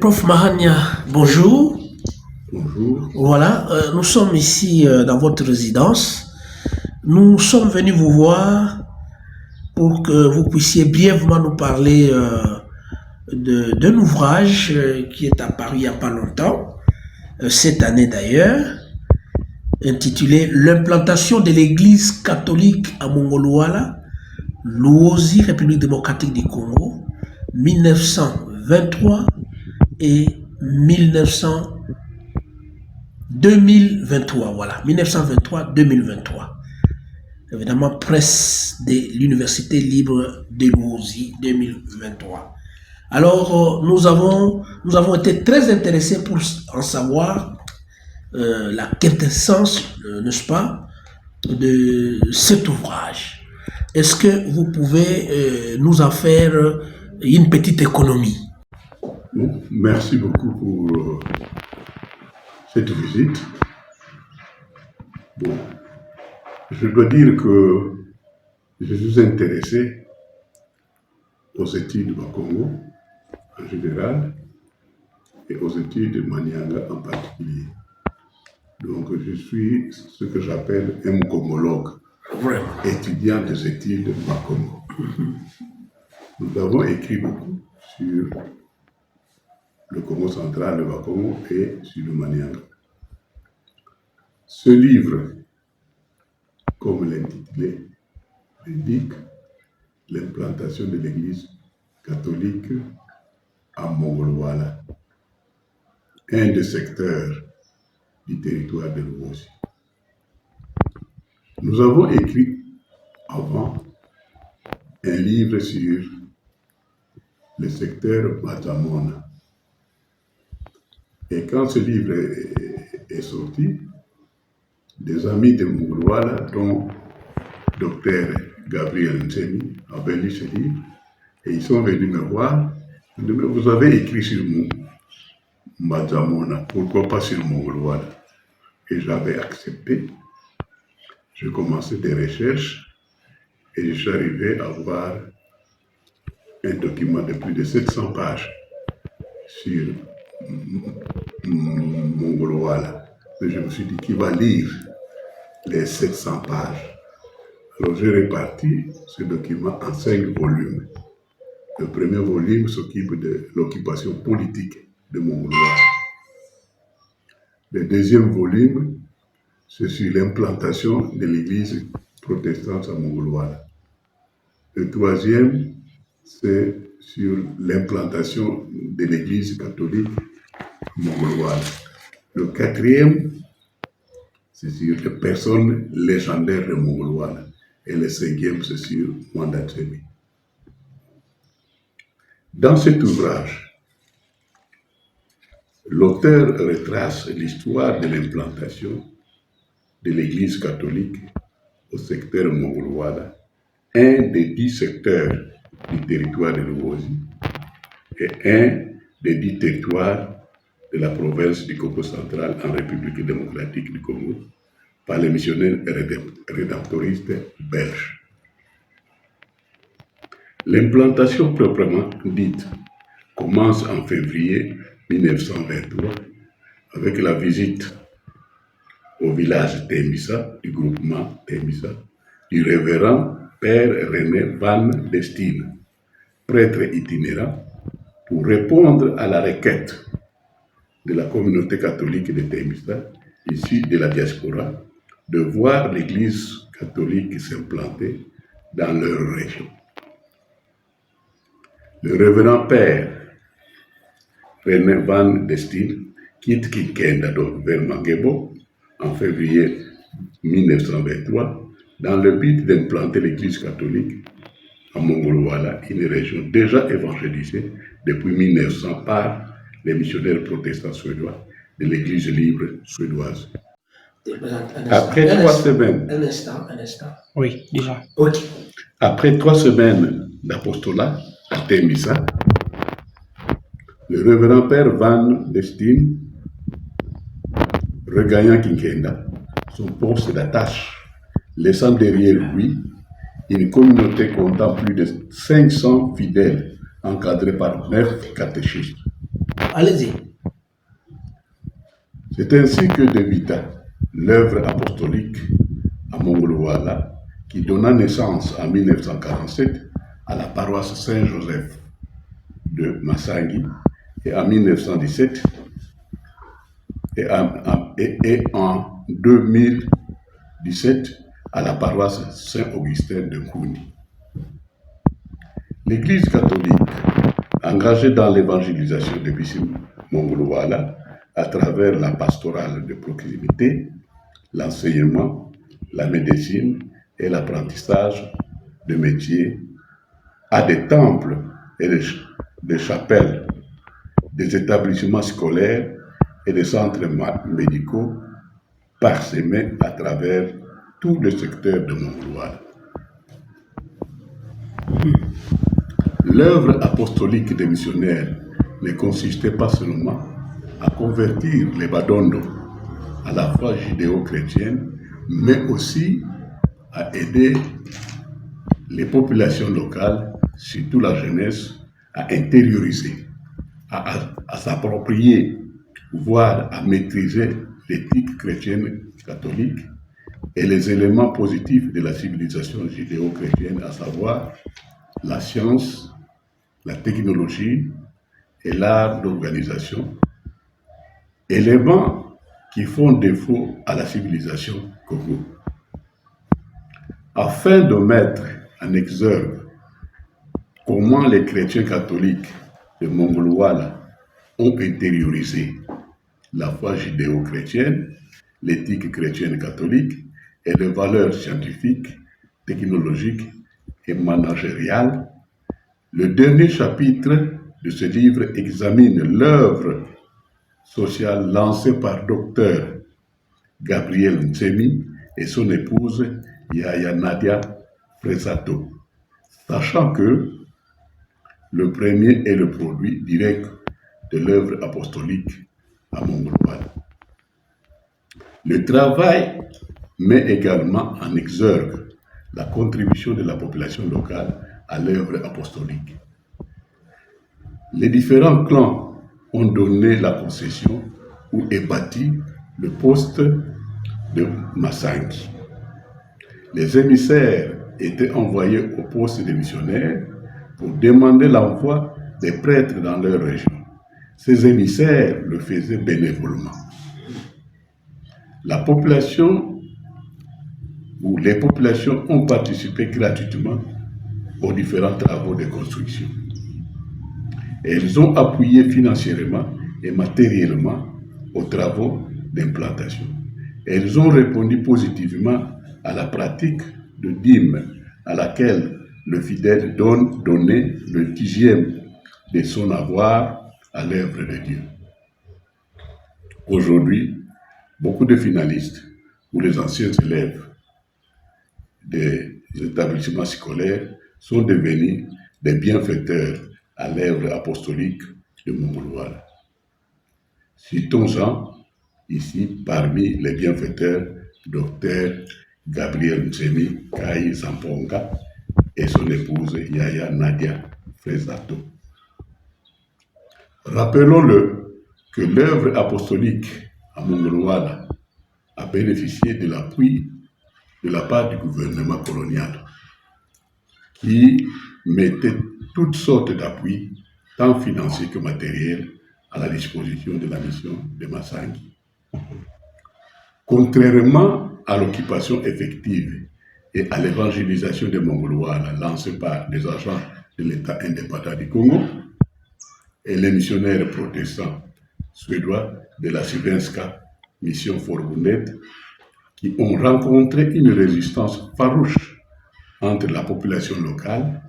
Prof Mahania, bonjour. Bonjour. Voilà, nous sommes ici dans votre résidence. Nous sommes venus vous voir pour que vous puissiez brièvement nous parler d'un ouvrage qui est apparu il n'y a pas longtemps, cette année d'ailleurs, intitulé L'implantation de l'Église catholique à Mongoluala, Luozi, République démocratique du Congo, 1923 et 2023, voilà, 1923-2023. Évidemment, presse de l'Université libre de Luozi, 2023. Alors, nous avons été très intéressés pour en savoir la quintessence, n'est-ce pas, de cet ouvrage. Est-ce que vous pouvez nous en faire une petite économie? Bon, merci beaucoup pour cette visite. Bon, je dois dire que je suis intéressé aux études du Congo en général et aux études de Manianga en particulier. Donc, je suis ce que j'appelle un congologue, étudiant des études du Congo. Nous avons écrit beaucoup sur le Congo central, le Bas-Congo et sur le Manianga. Ce livre, comme l'intitulé indique, l'implantation de l'Église catholique à Mongoluala, un des secteurs du territoire de Luozi. Nous avons écrit avant un livre sur le secteur Batamona. Et quand ce livre est sorti, des amis de Mongoluala, dont Dr Gabriel Nsemi, avaient lu ce livre et ils sont venus me voir. Ils me disent, vous avez écrit sur Batamona, pourquoi pas sur Mongoluala? Et j'avais accepté. J'ai commencé des recherches et je suis arrivé à voir un document de plus de 700 pages sur Mongoluala. Et je me suis dit, qui va lire les 700 pages? Alors j'ai réparti ce document en 5 volumes. Le premier volume s'occupe de l'occupation politique de Mongoluala. Le deuxième volume, c'est sur l'implantation de l'église protestante à Mongoluala. Le troisième, c'est sur l'implantation de l'église catholique à Mongoluala. Le quatrième, c'est sur les personnes légendaires de Mongoluala. Et le cinquième, c'est sur Mwanda Tsemi. Dans cet ouvrage, l'auteur retrace l'histoire de l'implantation de l'Église catholique au secteur Mongoluala, un des 10 secteurs du territoire de Luozi et un des 10 territoires de la province du Congo central en République démocratique du Congo par les missionnaires rédemptoristes belges. L'implantation proprement dite commence en février 1923 avec la visite au village Temissa, du groupement Temissa, du révérend Père René Van Destine, prêtre itinérant, pour répondre à la requête de la communauté catholique de Temissa, issue de la diaspora, de voir l'Église catholique s'implanter dans leur région. Le révérend Père René Van Destine quitte Kinkenda vers Mangebo en février 1923 dans le but d'implanter l'Église catholique à Mongoluala, une région déjà évangélisée depuis 1900 par les missionnaires protestants suédois de l'Église libre suédoise. Après 3 semaines. Un instant. Oui, déjà. Ok. Après 3 semaines d'apostolat à Temissa, le révérend Père Van Destine, regagnant Kinkenda, son poste d'attache, laissant derrière lui une communauté comptant plus de 500 fidèles encadrés par 9 catéchistes. Allez-y. C'est ainsi que débuta l'œuvre apostolique à Mongolwala, qui donna naissance en 1947 à la paroisse Saint-Joseph de Massangi et en 1917 et en 2017 à la paroisse Saint-Augustin de Kouni. L'Église catholique, engagée dans l'évangélisation de Bissim Mongolwala à travers la pastorale de proximité, l'enseignement, la médecine et l'apprentissage de métiers, a des temples et des chapelles, des établissements scolaires et des centres médicaux parsemés à travers tout le secteur de Mongolwala. L'œuvre apostolique des missionnaires ne consistait pas seulement à convertir les Badondo à la foi judéo-chrétienne, mais aussi à aider les populations locales, surtout la jeunesse, à intérioriser, à s'approprier, voire à maîtriser l'éthique chrétienne catholique et les éléments positifs de la civilisation judéo-chrétienne, à savoir la science, la technologie et l'art d'organisation, éléments qui font défaut à la civilisation Congo. Afin de mettre en exergue comment les chrétiens catholiques de Mongolwala ont intériorisé la foi judéo-chrétienne, l'éthique chrétienne catholique et les valeurs scientifiques, technologiques et managériales, le dernier chapitre de ce livre examine l'œuvre sociale lancée par Dr Gabriel Ntsemi et son épouse Yaya Nadia Fresato, sachant que le premier est le produit direct de l'œuvre apostolique à Mongolwala. Le travail met également en exergue la contribution de la population locale à l'œuvre apostolique. Les différents clans ont donné la concession où est bâti le poste de Massangi. Les émissaires étaient envoyés au poste des missionnaires pour demander l'envoi des prêtres dans leur région. Ces émissaires le faisaient bénévolement. La population ou les populations ont participé gratuitement aux différents travaux de construction. Elles ont appuyé financièrement et matériellement aux travaux d'implantation. Elles ont répondu positivement à la pratique de dîme à laquelle le fidèle donnait le 10e de son avoir à l'œuvre de Dieu. Aujourd'hui, beaucoup de finalistes ou les anciens élèves des établissements scolaires sont devenus des bienfaiteurs à l'œuvre apostolique de Mongolwala. Citons-en ici parmi les bienfaiteurs Dr Gabriel Ntsemi Kai Zamponga et son épouse Yaya Nadia Fresato. Rappelons-le que l'œuvre apostolique à Mongolwala a bénéficié de l'appui de la part du gouvernement colonial qui mettait toutes sortes d'appuis, tant financiers que matériels, à la disposition de la mission de Massangi. Contrairement à l'occupation effective et à l'évangélisation des Mongolwala lancée par des agents de l'État indépendant du Congo et les missionnaires protestants suédois de la Svenska Mission Forbundet, qui ont rencontré une résistance farouche entre la population locale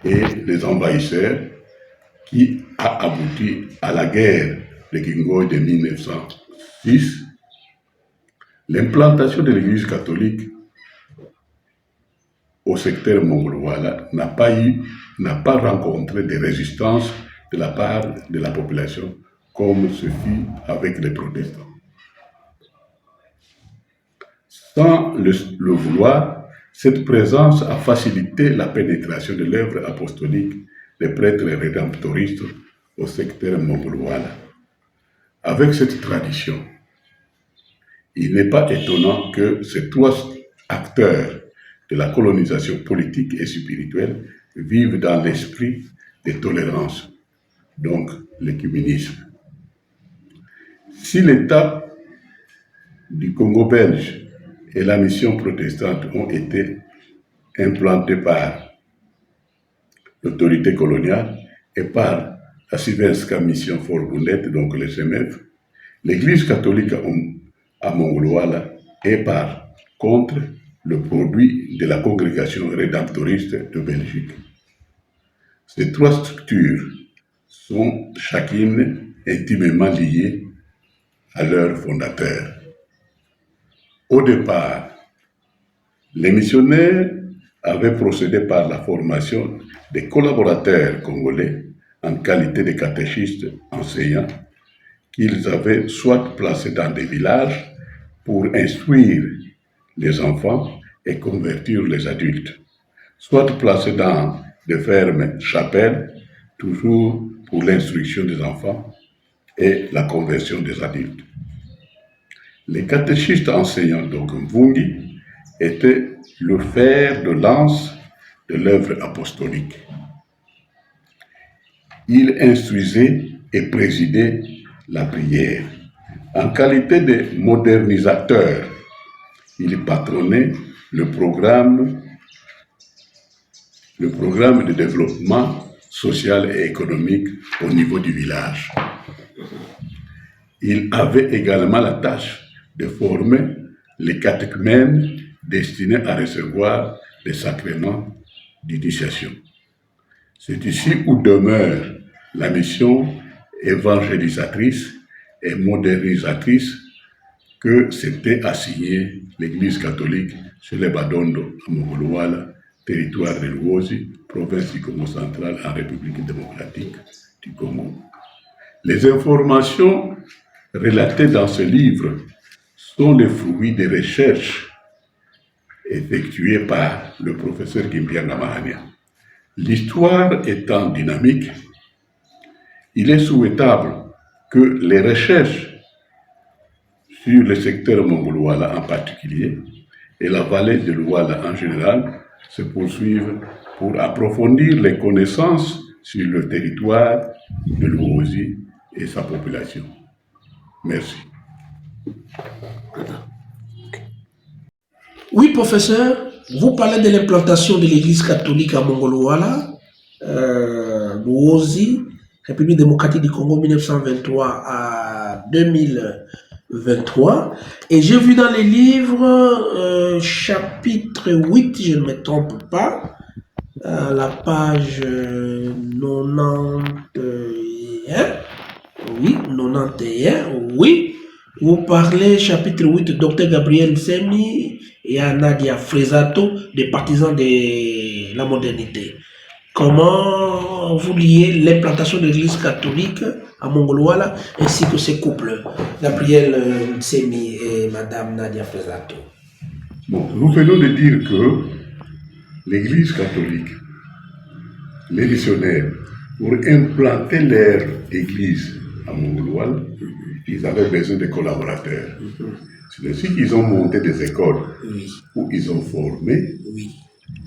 et les envahisseurs, qui a abouti à la guerre de Kingoy de 1906, l'implantation de l'Église catholique au secteur Mongolwala n'a pas rencontré de résistance de la part de la population comme ce fut avec les protestants. Sans le vouloir, cette présence a facilité la pénétration de l'œuvre apostolique des prêtres rédemptoristes au secteur mongolois. Avec cette tradition, il n'est pas étonnant que ces trois acteurs de la colonisation politique et spirituelle vivent dans l'esprit de tolérance, donc l'écuménisme. Si l'État du Congo belge et la mission protestante ont été implantés par l'autorité coloniale et par la Sylvenska Mission Forbundet, donc le CMF, l'Église catholique à Mongoloala est par contre le produit de la congrégation rédemptoriste de Belgique. Ces trois structures sont chacune intimement liées à leur fondateur. Au départ, les missionnaires avaient procédé par la formation des collaborateurs congolais en qualité de catéchistes enseignants qu'ils avaient soit placés dans des villages pour instruire les enfants et convertir les adultes, soit placés dans des fermes chapelles, toujours pour l'instruction des enfants et la conversion des adultes. Les catéchistes enseignants, donc Mvungi, étaient le fer de lance de l'œuvre apostolique. Il instruisait et présidait la prière. En qualité de modernisateur, il patronnait le programme de développement social et économique au niveau du village. Il avait également la tâche de former les catéchumènes destinés à recevoir les sacrements d'initiation. C'est ici où demeure la mission évangélisatrice et modernisatrice que s'était assignée l'Église catholique sur les Badondo à Mongoloala, territoire de Luozi, province du Congo central en République démocratique du Congo. Les informations relatées dans ce livre sont le fruit des recherches effectuées par le professeur Kimbianga Mahania. L'histoire étant dynamique, il est souhaitable que les recherches sur le secteur mongolois en particulier et la vallée de l'Ouala en général se poursuivent pour approfondir les connaissances sur le territoire de l'Uozi et sa population. Merci. Oui, professeur, vous parlez de l'implantation de l'Église catholique à Mongoloala, l'Uozi, République démocratique du Congo 1923 à 2023. Et j'ai vu dans les livres, chapitre 8, je ne me trompe pas, la page 91, oui, 91, oui, vous parlez, chapitre 8, Dr Gabriel Semi et Nadia Fresato, des partisans de la modernité. Comment vous liez l'implantation de l'Église catholique à Mongoloala ainsi que ces couples, Gabriel Semi et Madame Nadia Fresato? Bon, nous venons de dire que l'Église catholique, les missionnaires, pour implanter leur église à Mongoloala, ils avaient besoin de collaborateurs. C'est ainsi qu'ils ont monté des écoles où ils ont formé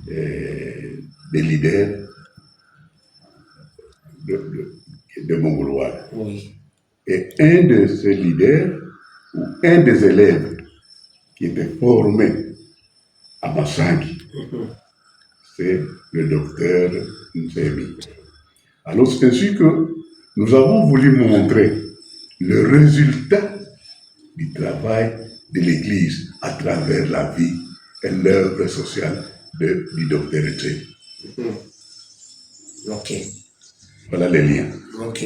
des leaders de Mongoloala. Et un de ces leaders, ou un des élèves qui était formé à Massangi, c'est le docteur Nsemi. Alors c'est ainsi que nous avons voulu montrer le résultat du travail de l'Église à travers la vie et l'œuvre sociale du docteur Nsemi. Ok. Voilà les liens. Ok.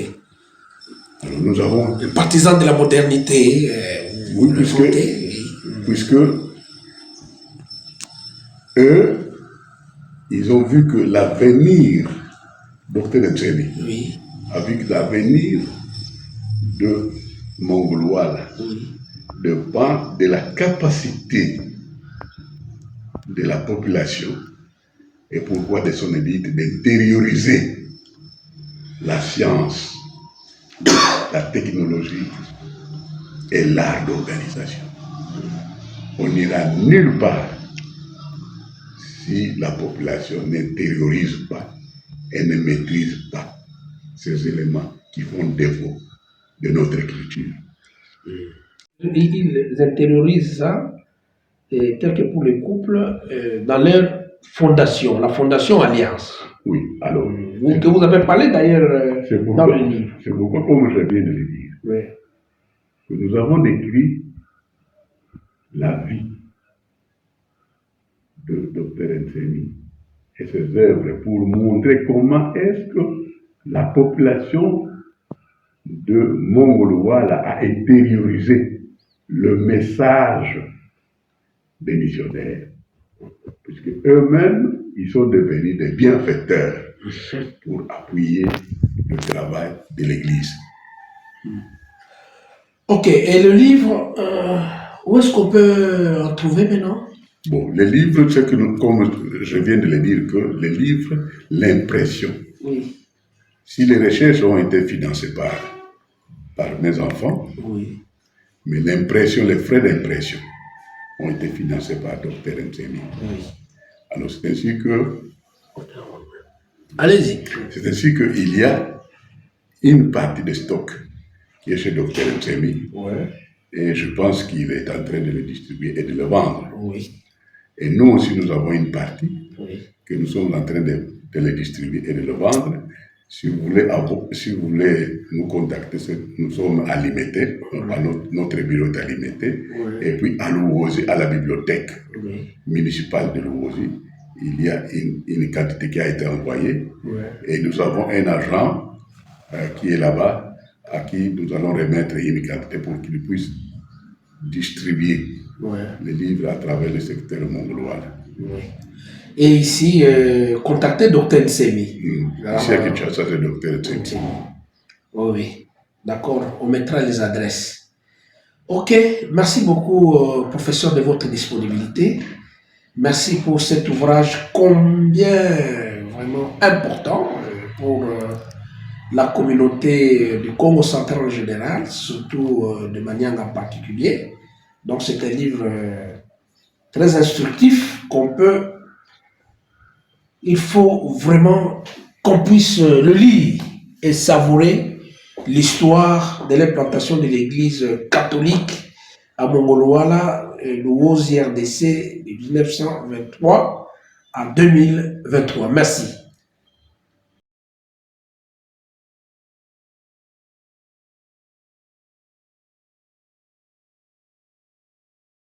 Alors nous avons... Les partisans de la modernité. Oui, puisque eux, ils ont vu que l'avenir, docteur Nsemi, a vu que l'avenir de Mongoloala dépend de la capacité de la population et pourquoi de son élite d'intérioriser la science la technologie et l'art d'organisation. On n'ira nulle part si la population n'intériorise pas et ne maîtrise pas ces éléments qui font défaut de notre culture. Ils intériorisent ça, tel que pour les couples, dans leur fondation, la fondation Alliance. Oui, alors. Que vous avez parlé d'ailleurs dans le livre. C'est pourquoi, comme je viens de le dire, Oui. que nous avons décrit la vie de Dr Nsemi et ses œuvres pour montrer comment est-ce que la population de Mongolo-Wala a intériorisé le message des missionnaires, puisque eux-mêmes, ils sont devenus des bienfaiteurs pour appuyer le travail de l'Église. Ok, et le livre, où est-ce qu'on peut en trouver maintenant? Bon, le livre, c'est que comme je viens de le dire, que le livre, l'impression. Oui. Si les recherches ont été financées par mes enfants, oui. Mais l'impression, les frais d'impression ont été financés par Dr Nsemi. Oui. Alors c'est ainsi que... Allez-y. C'est ainsi qu'il y a une partie de stock qui est chez Dr Nsemi. Ouais. Et je pense qu'il est en train de le distribuer et de le vendre. Oui. Et nous aussi, nous avons une partie que nous sommes en train de le distribuer et de le vendre. Si vous voulez nous contacter, nous sommes à Limité, notre bureau est à Limité, et puis à Louosi, à la bibliothèque municipale de Louosi, il y a une quantité qui a été envoyée, et nous avons un agent qui est là-bas, à qui nous allons remettre une quantité pour qu'il puisse distribuer les livres à travers le secteur mongolois. Et ici, contactez Dr Nsemi. Ici à Kinshasa, c'est Dr Nsemi. Oui, d'accord, on mettra les adresses. Ok, merci beaucoup, professeur, de votre disponibilité. Merci pour cet ouvrage combien vraiment important pour la communauté du Congo central en général, surtout de Maniang en particulier. Donc c'est un livre très instructif il faut vraiment qu'on puisse le lire et savourer l'histoire de l'implantation de l'église catholique à Mongolo-Wala, le Louosi RDC de 1923 à 2023. Merci.